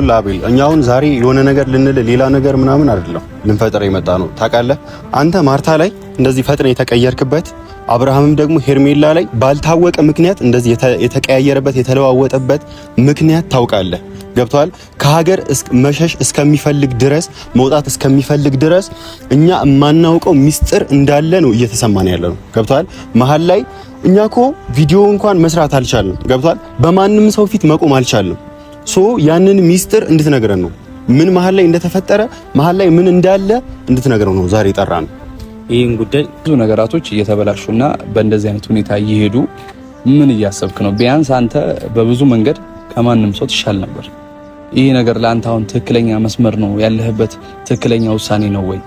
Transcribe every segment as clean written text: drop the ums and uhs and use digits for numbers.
ላቤል እኛውን ዛሬ የሆነ ነገር ልንል ሌላ ነገር ምናምን አይደለም ልንፈጥር የመጣ ነው። ታውቃለህ አንተ ማርታ ላይ እንደዚህ ፈጥነ የተቀየርክበት አብርሃምም ደግሞ ሄርሜላ ላይ ባልታወቀ ምክንያት እንደዚህ የተቀያየረበት የተለዋወጠበት ምክንያት ታውቃለህ። ገብቷል። ከሀገር መሸሽ እስከሚፈልግ ድረስ መውጣት እስከሚፈልግ ድረስ እኛ የማናውቀው ሚስጥር እንዳለ ነው እየተሰማን ያለ ነው። ገብቷል። መሀል ላይ እኛኮ ቪዲዮ እንኳን መስራት አልቻልንም። ገብቷል። በማንም ሰው ፊት መቆም አልቻልንም። ያንን ሚስጥር እንድትነግረን ነው። ምን መሀል ላይ እንደተፈጠረ መሀል ላይ ምን እንዳለ እንድትነግረን ነው ዛሬ ጠራን። ይህን ጉዳይ ብዙ ነገራቶች እየተበላሹና በእንደዚህ አይነት ሁኔታ እየሄዱ ምን እያሰብክ ነው? ቢያንስ አንተ በብዙ መንገድ ከማንም ሰው ትሻል ነበር። ይህ ነገር ለአንተ አሁን ትክክለኛ መስመር ነው ያለህበት? ትክክለኛ ውሳኔ ነው ወይ?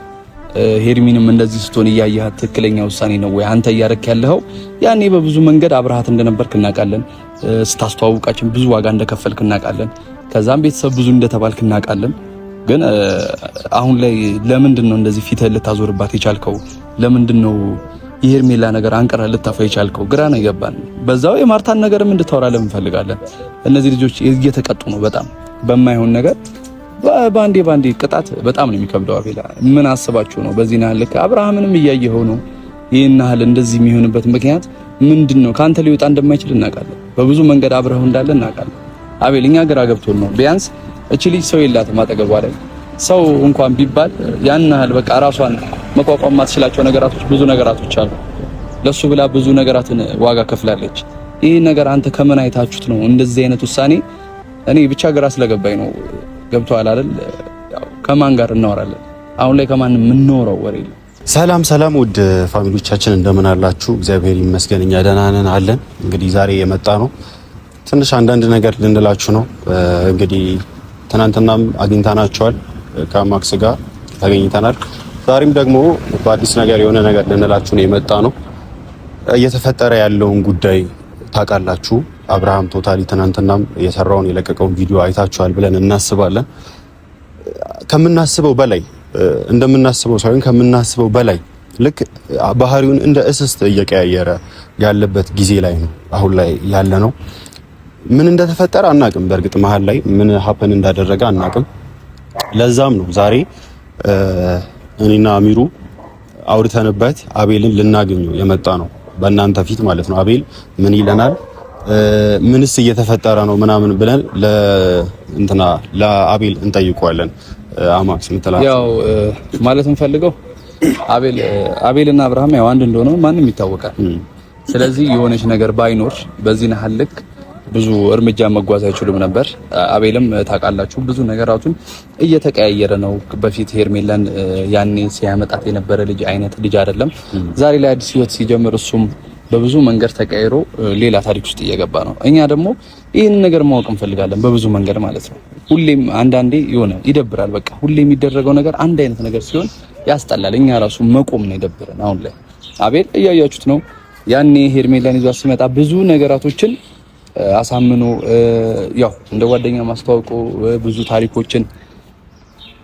ሄርሚንም እንደዚህ ስትሆን እያየሃት ትክክለኛ ውሳኔ ነው ወይ? አንተ እያረክ ያለኸው ያኔ በብዙ መንገድ አብረሃት እንደነበርክ እናውቃለን። ስታስተዋውቃችን ብዙ ዋጋ እንደከፈልክ እናውቃለን። ከዛም ቤተሰብ ብዙ እንደተባልክ እናውቃለን። ግን አሁን ላይ ለምንድን ነው እንደዚህ ፊትህን ልታዞርባት የቻልከው? ለምንድን ነው የሄርሜላ ነገር አንቀረህ ልታፋ የቻልከው? ግራ ነው የገባን። በዛው የማርታን ነገርም እንድታወራለን እንፈልጋለን። እነዚህ ልጆች እየተቀጡ ነው በጣም በማይሆን ነገር። ባንዴ ቅጣት በጣም ነው የሚከብደው። አቤላ ምን አስባችሁ ነው? በዚህ ናል ልክ አብርሃምንም እያየኸው ነው። ይሄን ያህል እንደዚህ የሚሆንበት ምክንያት ምንድነው? ካንተ ሊወጣ እንደማይችል እናውቃለን። በብዙ መንገድ አብረኸው እንዳለ እናውቃለን። አቤል እኛ ግራ ገብቶን ነው። ቢያንስ እቺ ልጅ ሰው የላትም አጠገቧ ላይ። ሰው እንኳን ቢባል ያን ያህል በቃ ራሷን መቋቋም ማትችላቸው ነገራቶች ብዙ ነገራቶች አሉ። ለሱ ብላ ብዙ ነገራትን ዋጋ ከፍላለች። ይሄ ነገር አንተ ከምን አይታችሁት ነው እንደዚህ አይነት ውሳኔ? እኔ ብቻ ግራ ስለገባኝ ነው። ገብቷል አይደል? ያው ከማን ጋር እናወራለን? አሁን ላይ ከማንም የምንኖረው ወሬ ነው። ሰላም ውድ ፋሚሊዎቻችን እንደምን አላችሁ? እግዚአብሔር ይመስገን እኛ ደህና ነን አለን። እንግዲህ ዛሬ የመጣ ነው ትንሽ አንዳንድ ነገር ልንላችሁ ነው። እንግዲህ ትናንትናም አግኝተናቸዋል፣ ከማክስ ጋር ተገኝተናል። ዛሬም ደግሞ በአዲስ ነገር የሆነ ነገር ልንላችሁ ነው የመጣ ነው። እየተፈጠረ ያለውን ጉዳይ ታውቃላችሁ። አብርሃም ቶታሊ ትናንትናም የሰራውን የለቀቀውን ቪዲዮ አይታችኋል ብለን እናስባለን። ከምናስበው በላይ እንደምናስበው ሳይሆን ከምናስበው በላይ ልክ ባህሪውን እንደ እስስት እየቀያየረ ያለበት ጊዜ ላይ ነው አሁን ላይ ያለ ነው። ምን እንደተፈጠረ አናቅም። በእርግጥ መሀል ላይ ምን ሀፕን እንዳደረገ አናቅም። ለዛም ነው ዛሬ እኔና አሚሩ አውርተንበት አቤልን ልናገኘው የመጣ ነው፣ በእናንተ ፊት ማለት ነው። አቤል ምን ይለናል፣ ምንስ እየተፈጠረ ነው ምናምን ብለን ለአቤል እንጠይቀዋለን። አማክስ ምትላ ያው ማለት እንፈልገው አቤልና አብርሃም ያው አንድ እንደሆነ ማንም ይታወቃል። ስለዚህ የሆነች ነገር ባይኖር በዚህ ነሐል ልክ ብዙ እርምጃ መጓዝ አይችሉም ነበር። አቤልም ታውቃላችሁ ብዙ ነገራቱን እየተቀያየረ ነው። በፊት ሄርሜላን ያኔ ሲያመጣት የነበረ ልጅ አይነት ልጅ አይደለም። ዛሬ ላይ አዲስ ህይወት ሲጀምር እሱም በብዙ መንገድ ተቀይሮ ሌላ ታሪክ ውስጥ እየገባ ነው። እኛ ደግሞ ይህን ነገር ማወቅ እንፈልጋለን በብዙ መንገድ ማለት ነው። ሁሌም አንዳንዴ የሆነ ይደብራል። በቃ ሁሌ የሚደረገው ነገር አንድ አይነት ነገር ሲሆን ያስጠላል። እኛ ራሱ መቆም ነው የደብረን። አሁን ላይ አቤል እያያችሁት ነው። ያኔ ሄርሜላን ይዟት ሲመጣ ብዙ ነገራቶችን አሳምኖ ያው እንደ ጓደኛ ማስተዋወቁ ብዙ ታሪኮችን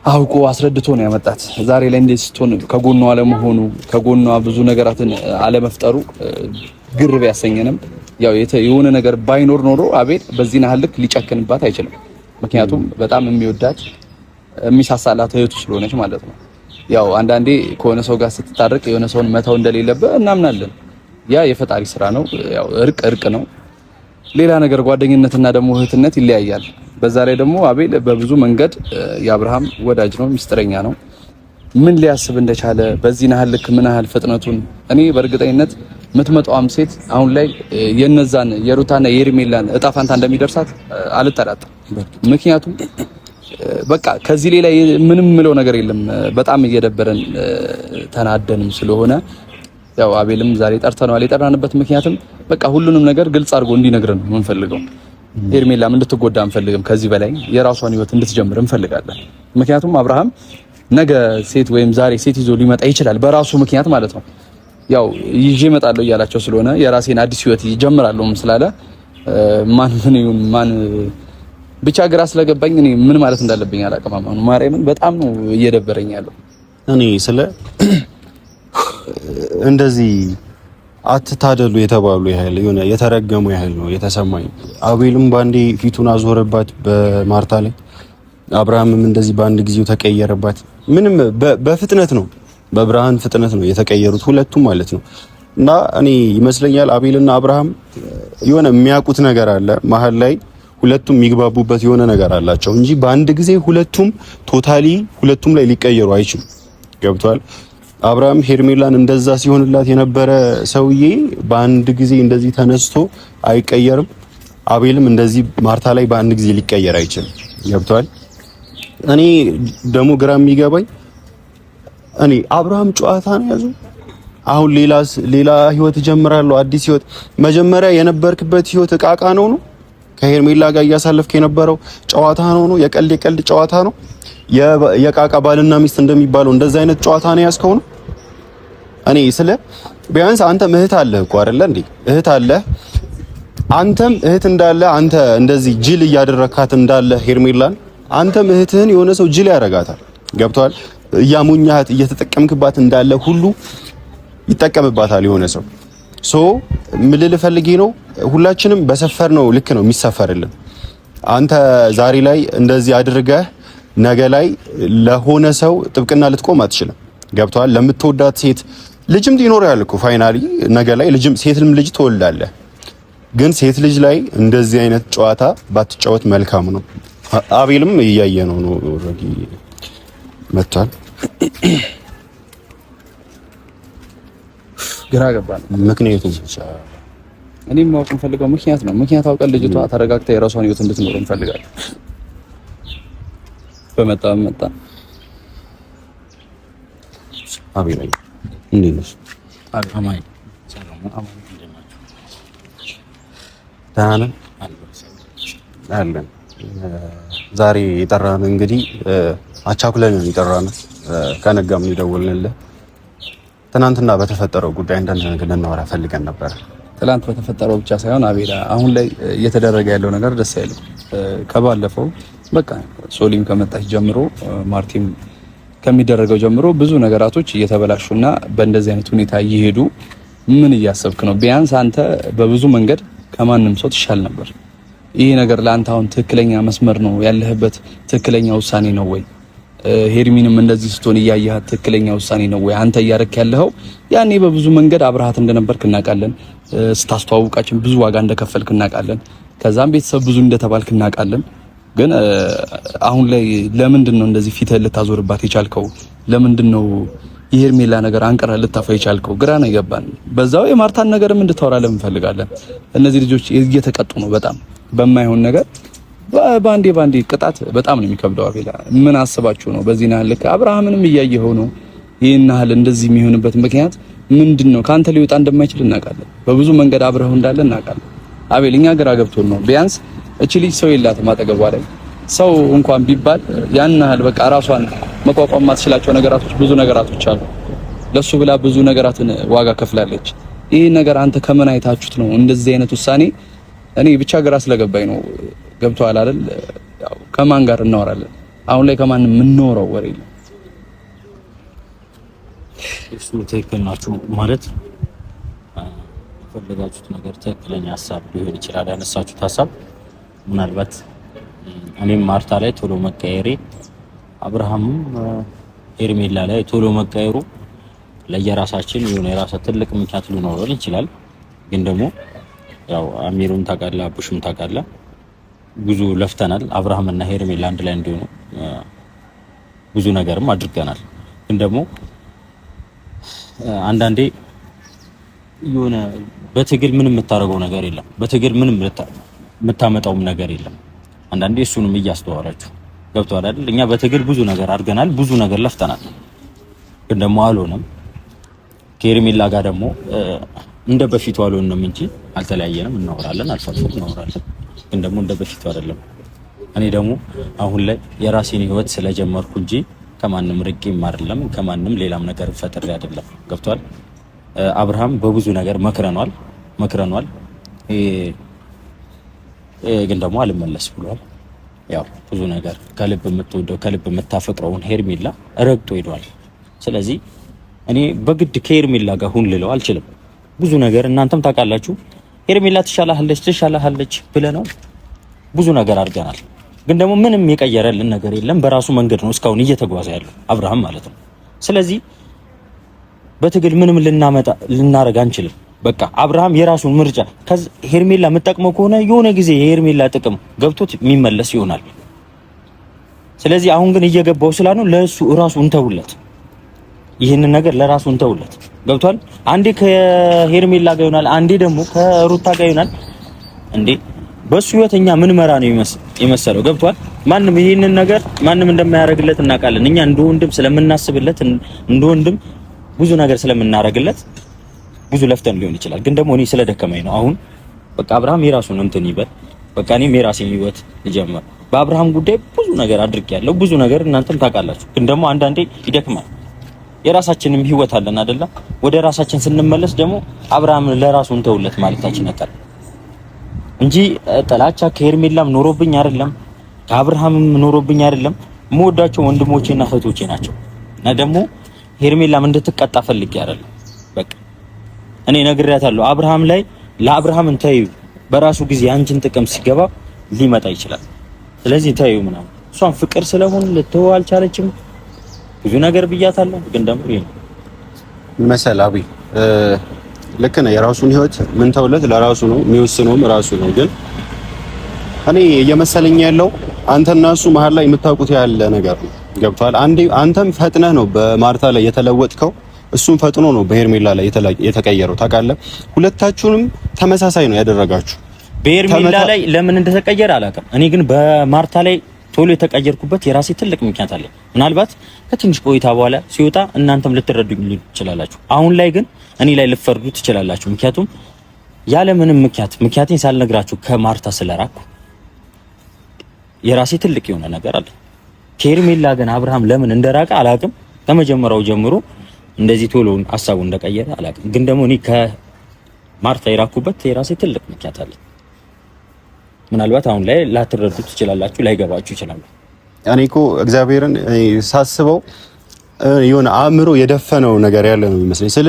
አውቆ አስረድቶ ነው ያመጣት። ዛሬ ላይ እንዴት ስትሆን ከጎኗ አለመሆኑ ከጎኗ ብዙ ነገራትን አለመፍጠሩ ግር ቢያሰኘንም ያው የሆነ ነገር ባይኖር ኖሮ አቤል በዚህ ናህል ልክ ሊጨክንባት አይችልም። ምክንያቱም በጣም የሚወዳት የሚሳሳላት እህቱ ስለሆነች ማለት ነው። ያው አንዳንዴ ከሆነ ሰው ጋር ስትታረቅ የሆነ ሰውን መተው እንደሌለበት እናምናለን። ያ የፈጣሪ ስራ ነው። ያው እርቅ ነው። ሌላ ነገር ጓደኝነትና ደግሞ እህትነት ይለያያል። በዛ ላይ ደግሞ አቤል በብዙ መንገድ የአብርሃም ወዳጅ ነው፣ ሚስጥረኛ ነው። ምን ሊያስብ እንደቻለ በዚህ ናህል ልክ ምን ያህል ፍጥነቱን እኔ በእርግጠኝነት የምትመጣውም ሴት አሁን ላይ የነዛን የሩታና የሄርሜላን እጣ ፋንታ እንደሚደርሳት አልጠራጠርም። ምክንያቱም በቃ ከዚህ ሌላ ምንም ምለው ነገር የለም። በጣም እየደበረን ተናደንም ስለሆነ ያው አቤልም ዛሬ ጠርተነዋል። የጠራንበት ምክንያትም በቃ ሁሉንም ነገር ግልጽ አድርጎ እንዲነግረን ነው የምንፈልገው። ሄርሜላም እንድትጎዳ አንፈልግም። ከዚህ በላይ የራሷን ህይወት እንድትጀምር እንፈልጋለን። ምክንያቱም አብርሃም ነገ ሴት ወይም ዛሬ ሴት ይዞ ሊመጣ ይችላል፣ በራሱ ምክንያት ማለት ነው። ያው ይዤ እመጣለሁ እያላቸው ስለሆነ የራሴን አዲስ ህይወት ይጀምራለሁ ስላለ ማን ብቻ ግራ ስለገባኝ እኔ ምን ማለት እንዳለብኝ አላውቅም። ማርያምን በጣም ነው እየደበረኝ ያለው። እኔ እንደዚህ አትታደሉ የተባሉ ያህል የሆነ የተረገሙ ያህል ነው የተሰማኝ። አቤልም ባንዴ ፊቱን አዞረባት በማርታ ላይ። አብርሃምም እንደዚህ በአንድ ጊዜው ተቀየረባት። ምንም በፍጥነት ነው በብርሃን ፍጥነት ነው የተቀየሩት ሁለቱም ማለት ነው። እና እኔ ይመስለኛል አቤልና አብርሃም የሆነ የሚያውቁት ነገር አለ መሀል ላይ ሁለቱም የሚግባቡበት የሆነ ነገር አላቸው እንጂ በአንድ ጊዜ ሁለቱም ቶታሊ ሁለቱም ላይ ሊቀየሩ አይችሉም። ገብቷል? አብርሃም ሄርሜላን እንደዛ ሲሆንላት የነበረ ሰውዬ በአንድ ጊዜ እንደዚህ ተነስቶ አይቀየርም። አቤልም እንደዚህ ማርታ ላይ በአንድ ጊዜ ሊቀየር አይችልም። ገብቷል? እኔ ደግሞ ግራ የሚገባኝ እኔ አብርሃም ጨዋታ ነው ያዘው። አሁን ሌላ ህይወት ጀምራለሁ፣ አዲስ ህይወት። መጀመሪያ የነበርክበት ህይወት እቃቃ ነው ከሄርሜላ ጋር እያሳለፍክ የነበረው ጨዋታ ነው የቀልድ ጨዋታ ነው። የቃቃ ባልና ሚስት እንደሚባለው እንደዛ አይነት ጨዋታ ነው ያስከው ነው። እኔ ስለ ቢያንስ አንተ እህት አለህ እኮ አይደለ እንዴ? እህት አለህ። አንተም እህት እንዳለ አንተ እንደዚህ ጅል እያደረካት እንዳለ ሄርሜላን አንተም እህትህን የሆነ ሰው ጅል ያረጋታል። ገብቷል? እያሞኛት እየተጠቀምክባት እንዳለ ሁሉ ይጠቀምባታል የሆነ ሰው። ሶ ምልል ፈልጌ ነው ሁላችንም በሰፈር ነው ልክ ነው የሚሰፈርልን። አንተ ዛሬ ላይ እንደዚህ አድርገህ ነገ ላይ ለሆነ ሰው ጥብቅና ልትቆም አትችልም። ገብቷል? ለምትወዳት ሴት ልጅም ይኖራል እኮ ፋይናሊ ነገ ላይ ልጅም ሴትም ልጅ ትወልዳለህ። ግን ሴት ልጅ ላይ እንደዚህ አይነት ጨዋታ ባትጫወት መልካም ነው። አቤልም እያየ ነው ኦሬዲ መጥቷል። ግራ ገባን። ምክንያቱም እኔም ማወቅ እንፈልገው ምክንያት ነው። ምክንያት አውቀን ልጅቷ ተረጋግታ የራሷን ህይወት እንድትኖር እንፈልጋለን። በመጣ አቤል እንዴት ነሽ? አማይ ሰላም አለን። ዛሬ የጠራን እንግዲህ አቻኩለን የጠራን ከነጋም ይደውልልንልህ ትናንትና በተፈጠረው ጉዳይ አንዳንድ ነገር ልናወራ ፈልገን ነበር። ትናንት በተፈጠረው ብቻ ሳይሆን አቤላ አሁን ላይ እየተደረገ ያለው ነገር ደስ አይልም። ከባለፈው በቃ ሶሊም ከመጣች ጀምሮ ማርቲም ከሚደረገው ጀምሮ ብዙ ነገራቶች እየተበላሹና በእንደዚህ አይነት ሁኔታ እየሄዱ ምን እያሰብክ ነው? ቢያንስ አንተ በብዙ መንገድ ከማንም ሰው ትሻል ነበር። ይሄ ነገር ለአንተ አሁን ትክክለኛ መስመር ነው ያለህበት? ትክክለኛ ውሳኔ ነው ወይ? ሄርሚንም እንደዚህ ስትሆን እያየሃት ትክክለኛ ውሳኔ ነው ወይ? አንተ እያረክ ያለኸው ያኔ በብዙ መንገድ አብረሃት እንደነበርክ እናውቃለን። ስታስተዋውቃችን ብዙ ዋጋ እንደከፈልክ እናውቃለን። ከዛም ቤተሰብ ብዙ እንደተባልክ እናውቃለን። ግን አሁን ላይ ለምንድን ነው እንደዚህ ፊትህ ልታዞርባት የቻልከው? ለምንድን ነው የሄርሜላ ነገር አንቀረህ ልታፋ የቻልከው? ግራ ነው የገባን። በዛው የማርታን ነገርም እንድታወራ ለምን እንፈልጋለን። እነዚህ ልጆች እየተቀጡ ነው በጣም በማይሆን ነገር። ባንዴ ቅጣት በጣም ነው የሚከብደው። አቤላ ምን አስባችሁ ነው በዚህ ናህል? አብርሃምንም እያየኸው ነው። ይሄን ናህል እንደዚህ የሚሆንበት ምክንያት ምንድነው? ካንተ ሊወጣ እንደማይችል እናውቃለን። በብዙ መንገድ አብረኸው እንዳለ እናውቃለን። አቤል እኛ ግራ ገብቶን ነው። ቢያንስ እቺ ልጅ ሰው የላትም አጠገቧ ላይ። ሰው እንኳን ቢባል ያን ናህል በቃ ራሷን መቋቋም ማትችላቸው ነገራቶች ብዙ ነገራቶች አሉ። ለሱ ብላ ብዙ ነገራትን ዋጋ ከፍላለች። ይሄ ነገር አንተ ከምን አይታችሁት ነው እንደዚህ አይነት ውሳኔ? እኔ ብቻ ግራ ስለገባኝ ነው። ገብቶሃል አይደል? ያው ከማን ጋር እናወራለን? አሁን ላይ ከማን የምንኖረው ወሬ ነው? እሱ ትክክል ናችሁ ማለት የፈለጋችሁት ነገር ትክክለኛ ሀሳብ ሊሆን ይችላል። ያነሳችሁት ሀሳብ ምናልባት እኔም ማርታ ላይ ቶሎ መቀየሬ አብርሃምም ሄርሜላ ላይ ቶሎ መቀየሩ ለየራሳችን የሆነ የራሳ ትልቅ ምክንያት ሊኖረን ይችላል። ግን ደግሞ ያው አሚሩም ታውቃለህ፣ አቡሽም ታውቃለህ፣ ብዙ ለፍተናል። አብርሃም እና ሄርሜላ አንድ ላይ እንዲሆኑ ብዙ ነገርም አድርገናል። ግን ደግሞ አንዳንዴ የሆነ በትግል ምንም የምታደርገው ነገር የለም። በትግል ምንም የምታመጣውም ነገር የለም። አንዳንዴ እሱንም እያስተዋላችሁ ገብቶሃል አይደል? እኛ በትግል ብዙ ነገር አድርገናል፣ ብዙ ነገር ለፍተናል። ግን ደግሞ አልሆነም። ከሄርሜላ ጋር ደግሞ እንደ በፊቱ አልሆነም እንጂ አልተለያየንም። እናወራለን፣ አልፎ አልፎ እናወራለን። ግን ደግሞ እንደ በፊቱ አይደለም። እኔ ደግሞ አሁን ላይ የራሴን ህይወት ስለጀመርኩ እንጂ ከማንም ርቄም አይደለም፣ ከማንም ሌላም ነገር ፈጥሬ አይደለም። ገብቷል? አብርሃም በብዙ ነገር መክረኗል። ግን ደግሞ አልመለስ ብሏል። ያው ብዙ ነገር ከልብ የምትወደው ከልብ የምታፈቅረውን ሄርሜላ ረግጦ ሄዷል። ስለዚህ እኔ በግድ ከሄርሜላ ጋር ሁን ልለው አልችልም። ብዙ ነገር እናንተም ታውቃላችሁ። ሄርሜላ ትሻላለች ብለህ ነው ብዙ ነገር አድርገናል። ግን ደግሞ ምንም የቀየረልን ነገር የለም። በራሱ መንገድ ነው እስካሁን እየተጓዘ ያለው አብርሃም ማለት ነው። ስለዚህ በትግል ምንም ልናረግ አንችልም። በቃ አብርሃም የራሱን ምርጫ ሄርሜላ የምጠቅመው ከሆነ የሆነ ጊዜ የሄርሜላ ጥቅም ገብቶት የሚመለስ ይሆናል። ስለዚህ አሁን ግን እየገባው ስላልነው ለሱ ራሱ እንተውለት፣ ይህንን ነገር ለራሱ እንተውለት። ገብቷል። አንዴ ከሄርሜላ ጋር ይሆናል፣ አንዴ ደግሞ ከሩታ ጋር ይሆናል። እንዴ በሱ ህይወተኛ ምን መራ ነው የመሰለው? ገብቷል። ማንም ይሄንን ነገር ማንም እንደማያደርግለት እናውቃለን። እኛ እንደ ወንድም ስለምናስብለት እንደ ወንድም ብዙ ነገር ስለምናደርግለት ብዙ ለፍተን ሊሆን ይችላል። ግን ደግሞ እኔ ስለደከመኝ ነው አሁን በቃ አብርሃም የራሱን እንትን ይበል። በቃ እኔም የራሴን ህይወት ልጀምር። በአብርሃም ጉዳይ ብዙ ነገር አድርጌያለሁ፣ ብዙ ነገር እናንተም ታውቃላችሁ። ግን ደግሞ አንዳንዴ ይደክማል። የራሳችንም ህይወት አለን አይደለ? ወደ ራሳችን ስንመለስ ደግሞ አብርሃም ለራሱ እንተውለት ማለታችን ነበር እንጂ ጥላቻ ከሄርሜላም ኖሮብኝ አይደለም፣ ከአብርሃምም ኖሮብኝ አይደለም። የምወዳቸው ወንድሞቼና እህቶቼ ናቸው እና ደግሞ ሄርሜላም እንድትቀጣ ፈልጌ አይደለም። በቃ እኔ ነግሬያታለሁ አብርሃም ላይ ለአብርሃም እንታዩ በራሱ ጊዜ አንቺን ጥቅም ሲገባ ሊመጣ ይችላል። ስለዚህ ታዩ ምናምን እሷን ፍቅር ስለሆነ ልትተው አልቻለችም። ብዙ ነገር ብያታለሁ። ግን ደግሞ ይሄ መሰላቢ ልክ ነው። የራሱን ህይወት ምን ተውለት ለራሱ ነው የሚወስነውም ራሱ ነው። ግን እኔ እየመሰለኝ ያለው አንተና እሱ መሀል ላይ የምታውቁት ያለ ነገር ነው። ገብቷል። አንተም ፈጥነህ ነው በማርታ ላይ የተለወጥከው፣ እሱም ፈጥኖ ነው በሄርሜላ ላይ የተቀየረው። ታውቃለህ፣ ሁለታችሁንም ተመሳሳይ ነው ያደረጋችሁ። በሄርሜላ ላይ ለምን እንደተቀየረ አላውቅም። እኔ ግን በማርታ ላይ ቶሎ የተቀየርኩበት የራሴ ትልቅ ምክንያት አለ። ምናልባት ከትንሽ ቆይታ በኋላ ሲወጣ እናንተም ልትረዱኝ ትችላላችሁ። አሁን ላይ ግን እኔ ላይ ልትፈርዱ ትችላላችሁ። ምክንያቱም ያለ ምንም ምክንያቴን ሳልነግራችሁ ከማርታ ስለራኩ የራሴ ትልቅ የሆነ ነገር አለ። ከሄርሜላ ግን አብርሃም ለምን እንደራቀ አላውቅም። ከመጀመሪያው ጀምሮ እንደዚህ ቶሎ ሀሳቡ እንደቀየረ አላውቅም። ግን ደግሞ እኔ ከማርታ የራኩበት የራሴ ትልቅ ምክንያት አለ። ምናልባት አሁን ላይ ላትረዱ ትችላላችሁ፣ ላይገባችሁ ይችላል። እኔ እኮ እግዚአብሔርን ሳስበው የሆነ አእምሮ የደፈነው ነገር ያለ ነው የሚመስለኝ። ስለ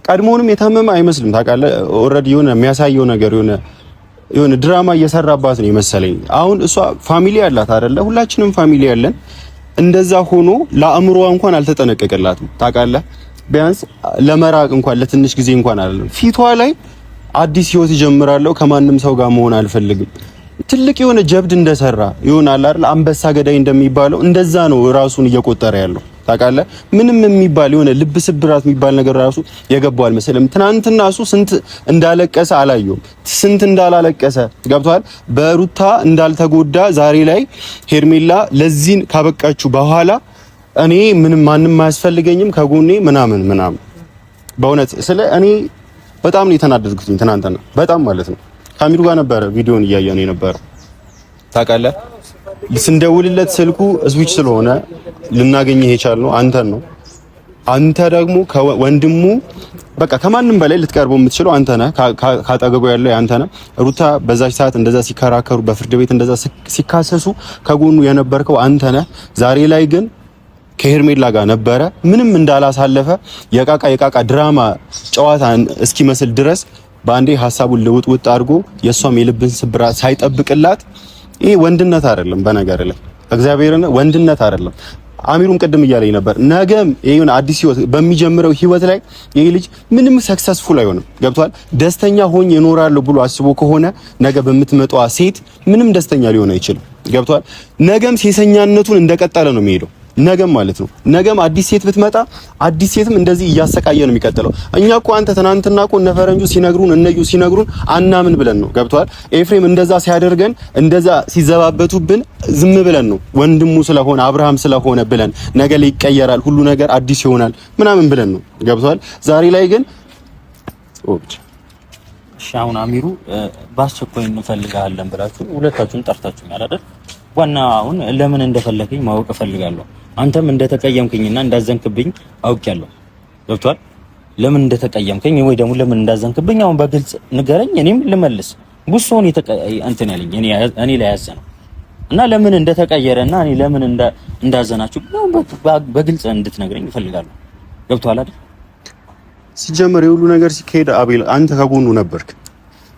ቀድሞውንም የታመመ አይመስልም። ታውቃለህ፣ ኦልሬዲ የሆነ የሚያሳየው ነገር የሆነ ድራማ እየሰራባት ነው የመሰለኝ። አሁን እሷ ፋሚሊ ያላት አይደለ? ሁላችንም ፋሚሊ ያለን። እንደዛ ሆኖ ለአእምሮዋ እንኳን አልተጠነቀቀላትም። ታውቃለህ፣ ቢያንስ ለመራቅ እንኳን ለትንሽ ጊዜ እንኳን አይደለም ፊቷ ላይ አዲስ ህይወት ጀምራለሁ፣ ከማንም ሰው ጋር መሆን አልፈልግም፣ ትልቅ የሆነ ጀብድ እንደሰራ ይሆናል አይደል? አንበሳ ገዳይ እንደሚባለው እንደዛ ነው ራሱን እየቆጠረ ያለው። ታውቃለህ፣ ምንም የሚባል የሆነ ልብ ስብራት የሚባል ነገር ራሱ የገባው አልመሰለም። ትናንትና እሱ ስንት እንዳለቀሰ አላየውም፣ ስንት እንዳላለቀሰ ገብቷል። በሩታ እንዳልተጎዳ ዛሬ ላይ ሄርሜላ ለዚህን ካበቃችሁ በኋላ እኔ ምንም ማንም አያስፈልገኝም ከጎኔ ምናምን በእውነት ስለ እኔ በጣም ነው የተናደድኩት ትናንትና፣ በጣም ማለት ነው። ካሚሩ ጋር ነበረ ቪዲዮን እያየን የነበረ ታውቃለህ። ስንደውልለት ስልኩ ስዊች ስለሆነ ልናገኝህ የቻልነው አንተን ነው። አንተ ደግሞ ከወንድሙ በቃ ከማንም በላይ ልትቀርበው የምትችለው አንተ ነህ። ካጠገቡ ያለው አንተ ነህ። ሩታ በዛች ሰዓት እንደዛ ሲከራከሩ፣ በፍርድ ቤት እንደዛ ሲካሰሱ ከጎኑ የነበርከው አንተ ነህ። ዛሬ ላይ ግን ከሄርሜላ ጋር ነበረ ምንም እንዳላሳለፈ የቃቃ ድራማ ጨዋታ እስኪመስል ድረስ በአንዴ ሀሳቡን ልውጥ አድርጎ የሷም የልብን ስብራት ሳይጠብቅላት፣ ይሄ ወንድነት አይደለም። በነገር ላይ እግዚአብሔርን ወንድነት አይደለም። አሚሩም ቅድም እያለኝ ነበር፣ ነገም ይሄን አዲስ ህይወት በሚጀምረው ህይወት ላይ ይሄ ልጅ ምንም ሰክሰስፉል አይሆንም። ገብቷል። ደስተኛ ሆኜ እኖራለሁ ብሎ አስቦ ከሆነ ነገ በምትመጣዋ ሴት ምንም ደስተኛ ሊሆን አይችልም። ገብቷል። ነገም ሴሰኛነቱን እንደቀጠለ ነው የሚሄደው። ነገም ማለት ነው። ነገም አዲስ ሴት ብትመጣ አዲስ ሴትም እንደዚህ እያሰቃየ ነው የሚቀጥለው። እኛ እኮ አንተ ትናንትና እኮ እነ ፈረንጁ ሲነግሩን እነዩ ሲነግሩን አናምን ብለን ነው። ገብቷል። ኤፍሬም እንደዛ ሲያደርገን እንደዛ ሲዘባበቱብን ዝም ብለን ነው። ወንድሙ ስለሆነ አብርሃም ስለሆነ ብለን ነገ ላይ ይቀየራል፣ ሁሉ ነገር አዲስ ይሆናል ምናምን ብለን ነው። ገብቷል። ዛሬ ላይ ግን ሻውን አሚሩ በአስቸኳይ እንፈልጋለን ብላችሁ ሁለታችሁን ጠርታችሁኛል አይደል? ዋና አሁን ለምን እንደፈለከኝ ማወቅ እፈልጋለሁ። አንተም እንደተቀየምከኝና እንዳዘንክብኝ አውቄያለሁ። ገብቷል። ለምን እንደተቀየምከኝ ወይ ደግሞ ለምን እንዳዘንክብኝ አሁን በግልጽ ንገረኝ፣ እኔም ልመልስ። ጉሶን እንትን ያለኝ እኔ ላይ ያዘነው እና ለምን እንደተቀየረና እኔ ለምን እንዳዘናችሁ በግልጽ እንድትነግረኝ እፈልጋለሁ። ገብቷል አይደል? ሲጀመር የሁሉ ነገር ሲካሄድ አቤል አንተ ከጎኑ ነበርክ።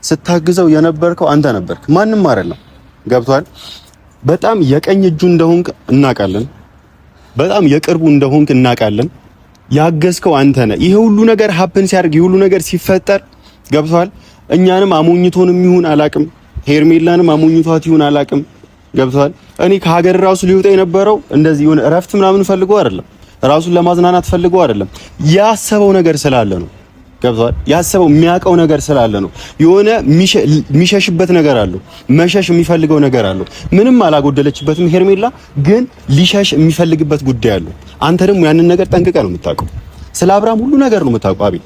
ስታግዘው የነበርከው አንተ ነበርክ፣ ማንም አይደለም። ገብቷል። በጣም የቀኝ እጁ እንደሆንክ እናውቃለን። በጣም የቅርቡ እንደሆንክ እናውቃለን። ያገዝከው አንተ ነህ። ይሄ ሁሉ ነገር ሀፕን ሲያደርግ ይሄ ሁሉ ነገር ሲፈጠር ገብቷል። እኛንም አሞኝቶንም ይሁን አላቅም፣ ሄርሜላንም አሞኝቷት ይሁን አላቅም። ገብቷል። እኔ ከሀገር ራሱ ሊወጣ የነበረው እንደዚህ የሆነ እረፍት ምናምን ፈልጎ አይደለም፣ ራሱን ለማዝናናት ፈልጎ አይደለም። ያሰበው ነገር ስላለ ነው። ገብቷል። ያሰበው የሚያውቀው ነገር ስላለ ነው። የሆነ የሚሸሽበት ነገር አለው፣ መሸሽ የሚፈልገው ነገር አለው። ምንም አላጎደለችበትም ሄርሜላ፣ ግን ሊሸሽ የሚፈልግበት ጉዳይ አለው። አንተ ደግሞ ያንን ነገር ጠንቅቀህ ነው የምታውቀው። ስለ አብርሃም ሁሉ ነገር ነው የምታውቀው። አቤል፣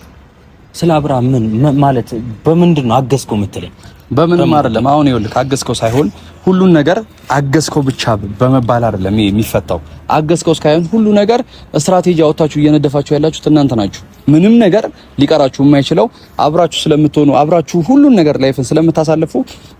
ስለ አብርሃም ምን ማለት በምንድን ነው አገዝከው የምትለኝ? በምንም አይደለም። አሁን ይኸውልህ አገዝከው ሳይሆን ሁሉን ነገር አገዝከው ብቻ በመባል አይደለም የሚፈታው። አገዝከው ሳይሆን ሁሉ ነገር ስትራቴጂ አወጣችሁ እየነደፋችሁ ያላችሁት እናንተ ናችሁ። ምንም ነገር ሊቀራችሁ የማይችለው አብራችሁ ስለምትሆኑ አብራችሁ ሁሉን ነገር ላይፍን ስለምታሳልፉ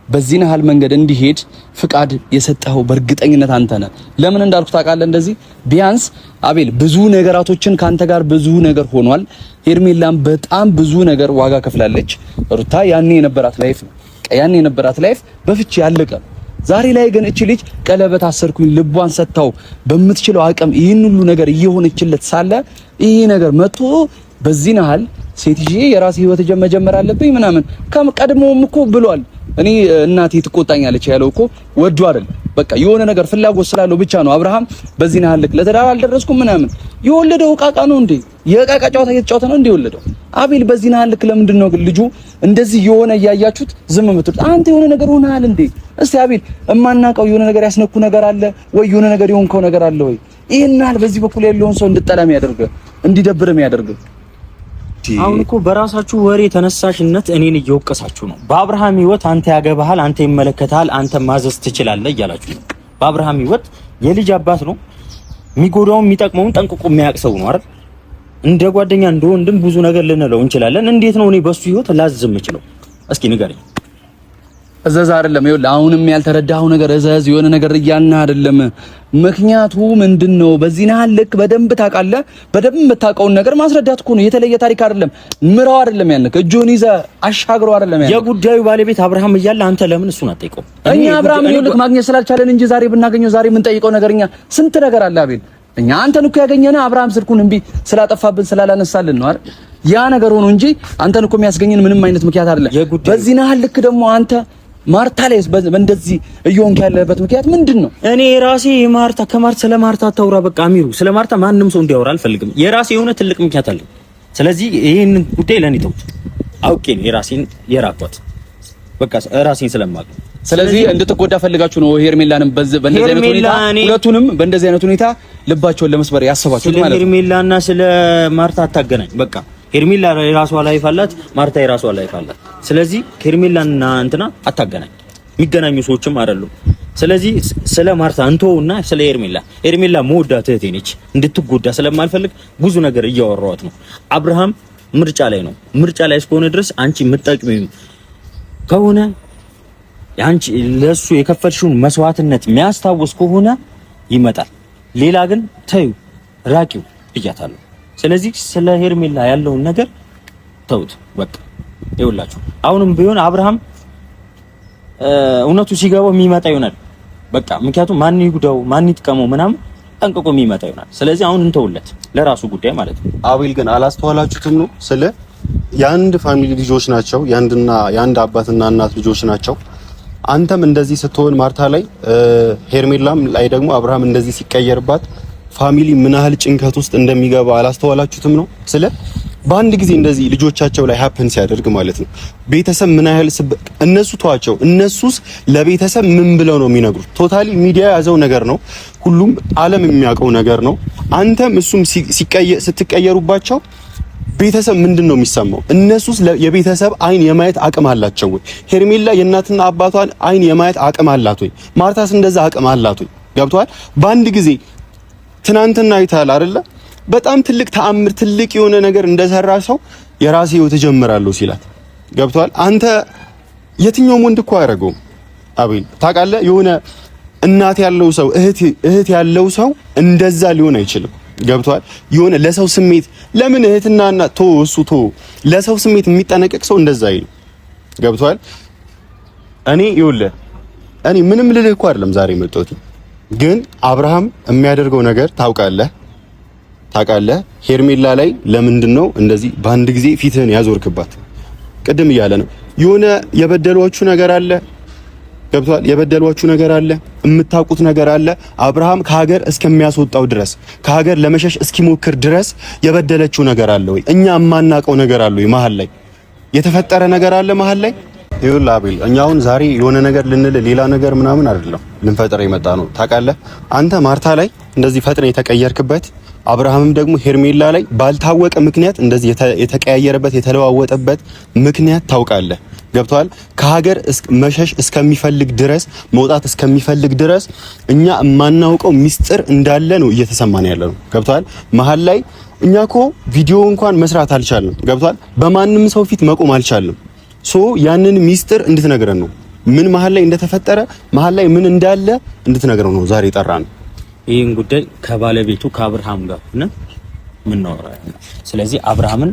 በዚህ ነሃል መንገድ እንዲሄድ ፍቃድ የሰጠኸው በእርግጠኝነት አንተ ነህ። ለምን እንዳልኩ ታውቃለህ? እንደዚህ ቢያንስ አቤል ብዙ ነገራቶችን ካንተ ጋር ብዙ ነገር ሆኗል። ሄርሜላም በጣም ብዙ ነገር ዋጋ ከፍላለች። ሩታ ያኔ የነበራት ላይፍ ነው፣ ያኔ የነበራት ላይፍ በፍቺ ያለቀ። ዛሬ ላይ ግን እቺ ልጅ ቀለበት አሰርኩኝ ልቧን ሰጥታው በምትችለው አቅም ይህን ሁሉ ነገር እየሆነችለት ሳለ ይሄ ነገር መጥቶ በዚህ ነሃል ሴት ይዤ የራሴ ህይወት መጀመር አለብኝ ምናምን ቀድሞም እኮ ብሏል። እኔ እናቴ ትቆጣኛለች ያለው እኮ ወዶ አይደል፣ በቃ የሆነ ነገር ፍላጎት ስላለው ብቻ ነው። አብርሃም በዚህ ነሃል ልክ ለተዳር አልደረስኩም ምናምን የወለደው ቃቃ ነው እንዴ? የቃቃ ጨዋታ እየተጫወተ ነው እንዴ የወለደው? አቤል በዚህ ነሃል ልክ ለምንድን ነው ግን ልጁ እንደዚህ የሆነ እያያችሁት ዝም የምትሉት? አንተ የሆነ ነገር ሆነሃል እንዴ? እስቲ አቤል እማናውቀው የሆነ ነገር ያስነኩ ነገር አለ ወይ? የሆነ ነገር የሆንከው ነገር አለ ወይ? ይሄናል በዚህ በኩል ያለውን ሰው እንድጠላም ያደርገው እንዲደብርም ያደርገው። አሁን እኮ በራሳችሁ ወሬ ተነሳሽነት እኔን እየወቀሳችሁ ነው። በአብርሃም ህይወት አንተ ያገባሃል፣ አንተ ይመለከታል፣ አንተ ማዘዝ ትችላለህ እያላችሁ ነው። በአብርሃም ህይወት የልጅ አባት ነው። የሚጎዳውን የሚጠቅመውን ጠንቅቆ የሚያውቅ ሰው ነው አይደል? እንደ ጓደኛ እንደ ወንድም ብዙ ነገር ልንለው እንችላለን። እንዴት ነው እኔ በሱ ህይወት ላዝም የምችለው? እስኪ ንገረኝ። እዘዝ አይደለም ይኸውልህ፣ አሁንም ያልተረዳኸው ነገር እዘዝ የሆነ ነገር እያልን አይደለም። ምክንያቱ ምንድነው? በዚህ ነሃል ልክ በደንብ ታውቃለህ። በደንብ የምታውቀውን ነገር ማስረዳት እኮ ነው። የተለየ ታሪክ አይደለም። ምራው አይደለም ያልነው፣ እጆን ይዘህ አሻግረው አይደለም ያልነው። የጉዳዩ ባለቤት አብርሃም እያለ አንተ ለምን እሱን አትጠይቀው? እኛ አብርሃም ይኸውልህ ማግኘት ስላልቻለን እንጂ ዛሬ ብናገኘው ዛሬ የምንጠይቀው ነገር እኛ ስንት ነገር አለ አቤል። እኛ አንተን እኮ ያገኘነው አብርሃም ስልኩን እምቢ ስላጠፋብን ስላላነሳልን ነው አይደል? ያ ነገር ሆኖ እንጂ አንተን እኮ የሚያስገኝን ምንም አይነት ምክንያት አይደለም። በዚህ ነሃል ልክ ደግሞ አንተ ማርታ ላይ በእንደዚህ እየሆንክ ያለበት ምክንያት ምንድን ነው? እኔ የራሴ ስለ ማርታ አታውራ። በቃ አሚሩ ስለ ማርታ ማንም ሰው እንዲያወራ አልፈልግም። የራሴ የሆነ ትልቅ ምክንያት አለኝ። ስለዚህ ይሄንን ጉዳይ ለኔ ተውት። አውቄ ነው የራሴን የራኳት በቃ ራሴን ስለማውቅ። ስለዚህ እንድትጎዳ ፈልጋችሁ ነው ሄርሜላንም በእንደዚህ አይነት ሁኔታ ሁለቱንም በእንደዚህ አይነት ሁኔታ ልባቸውን ለመስበር ያሰባችሁት ማለት ነው። ሄርሜላና ስለ ማርታ አታገናኝ። በቃ ሄርሜላ የራሷ ላይፍ አላት፣ ማርታ የራሷ ላይፍ አላት። ስለዚህ ሄርሜላና እንትና አታገናኝ፣ የሚገናኙ ሰዎችም አይደሉም። ስለዚህ ስለ ማርታ እንተውና ስለ ሄርሜላ መወዳት እህቴ ነች። እንድትጎዳ ስለማልፈልግ ብዙ ነገር እያወራኋት ነው። አብርሃም ምርጫ ላይ ነው። ምርጫ ላይ እስከሆነ ድረስ አንቺ የምትጠቅሚው ከሆነ አንቺ ለሱ የከፈልሽውን መስዋዕትነት የሚያስታውስ ከሆነ ይመጣል። ሌላ ግን ተዩ ራቂው ብያታለሁ። ስለዚህ ስለ ሄርሜላ ያለውን ነገር ተውት በቃ። ይኸውላችሁ አሁንም ቢሆን አብርሃም እውነቱ ሲገባው የሚመጣ ይሆናል በቃ። ምክንያቱም ማን ይጉዳው ማን ይጥቀመው ምናምን ጠንቅቆ የሚመጣ ይሆናል። ስለዚህ አሁን እንተውለት ለራሱ ጉዳይ ማለት ነው። አቤል ግን አላስተዋላችሁትም ነው? ስለ የአንድ ፋሚሊ ልጆች ናቸው፣ የአንድ አባትና እናት ልጆች ናቸው። አንተም እንደዚህ ስትሆን ማርታ ላይ ሄርሜላም ላይ ደግሞ አብርሃም እንደዚህ ሲቀየርባት ፋሚሊ ምን ያህል ጭንቀት ውስጥ እንደሚገባ አላስተዋላችሁትም ነው? ስለ በአንድ ጊዜ እንደዚህ ልጆቻቸው ላይ ሀፕን ሲያደርግ ማለት ነው ቤተሰብ ምን ያህል እነሱ ተዋቸው፣ እነሱስ ለቤተሰብ ምን ብለው ነው የሚነግሩት? ቶታሊ ሚዲያ ያዘው ነገር ነው፣ ሁሉም ዓለም የሚያውቀው ነገር ነው። አንተም እሱም ስትቀየሩባቸው ቤተሰብ ምንድን ነው የሚሰማው? እነሱስ የቤተሰብ አይን የማየት አቅም አላቸው ወይ? ሄርሜላ የእናትና አባቷን አይን የማየት አቅም አላት ወይ? ማርታስ እንደዛ አቅም አላት ወይ? ገብቷል? በአንድ ጊዜ ትናንትና አይተሃል አይደለ? በጣም ትልቅ ተአምር ትልቅ የሆነ ነገር እንደሰራ ሰው የራሴ ህይወት እጀምራለሁ ሲላት ገብቷል? አንተ የትኛውም ወንድ እኮ አያደርገውም አቤል። ታውቃለህ የሆነ እናት ያለው ሰው እህት ያለው ሰው እንደዛ ሊሆን አይችልም። ገብቷል? የሆነ ለሰው ስሜት ለምን እህትና እናት ለሰው ስሜት የሚጠነቀቅ ሰው እንደዛ አይልም። ገብቷል? እኔ ይኸውልህ እኔ ምንም ልልህ እኮ አይደለም ዛሬ መጣሁት፣ ግን አብርሃም የሚያደርገው ነገር ታውቃለህ። ሄርሜላ ላይ ለምንድን ነው እንደዚህ በአንድ ጊዜ ፊትህን ያዞርክባት? ቅድም እያለ ነው የሆነ የበደሏችሁ ነገር አለ፣ ገብቷል? የበደሏችሁ ነገር አለ፣ የምታውቁት ነገር አለ። አብርሃም ከሀገር እስከሚያስወጣው ድረስ ከሀገር ለመሸሽ እስኪሞክር ድረስ የበደለችው ነገር አለ ወይ? እኛ የማናውቀው ነገር አለ ወይ? መሀል ላይ የተፈጠረ ነገር አለ መሀል ላይ? ይኸውልህ አቤል፣ እኛ አሁን ዛሬ የሆነ ነገር ልንል ሌላ ነገር ምናምን አይደለም ልንፈጥር የመጣ ነው። ታውቃለህ፣ አንተ ማርታ ላይ እንደዚህ ፈጥነ የተቀየርክበት፣ አብርሃምም ደግሞ ሄርሜላ ላይ ባልታወቀ ምክንያት እንደዚህ የተቀያየረበት የተለዋወጠበት ምክንያት ታውቃለህ። ገብቷል? ከሀገር መሸሽ እስከሚፈልግ ድረስ መውጣት እስከሚፈልግ ድረስ እኛ የማናውቀው ሚስጥር እንዳለ ነው እየተሰማን ያለ ነው። ገብቷል? መሀል ላይ እኛ እኮ ቪዲዮ እንኳን መስራት አልቻልንም። ገብቷል? በማንም ሰው ፊት መቆም አልቻልንም። ሶ ያንን ሚስጥር እንድትነግረን ነው። ምን መሀል ላይ እንደተፈጠረ መሀል ላይ ምን እንዳለ እንድትነግረን ነው ዛሬ ጠራን። ይህን ጉዳይ ከባለቤቱ ከአብርሃም ጋር ሆነ ምን ነው። ስለዚህ አብርሃምን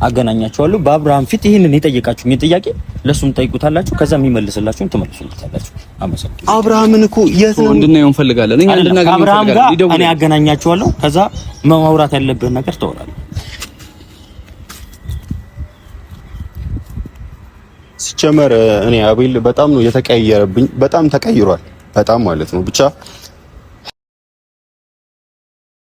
አገናኛቸዋለሁ። በአብርሃም ፊት ይሄንን የጠየቃችሁኝ ጥያቄ ለሱም ጠይቁታላችሁ፣ ከዛ የሚመልስላችሁን ትመልሱላታላችሁ። አመሰግናለሁ። አብርሃምን እኮ የት ነው እንድናየው እንፈልጋለን። እኛ እንድናገኘው አብርሃም ጋር እኔ አገናኛቸዋለሁ። ከዛ ማውራት ያለብን ነገር ተወራለህ። ሲጀመር እኔ አቤል በጣም ነው የተቀየረብኝ። በጣም ተቀይሯል። በጣም ማለት ነው። ብቻ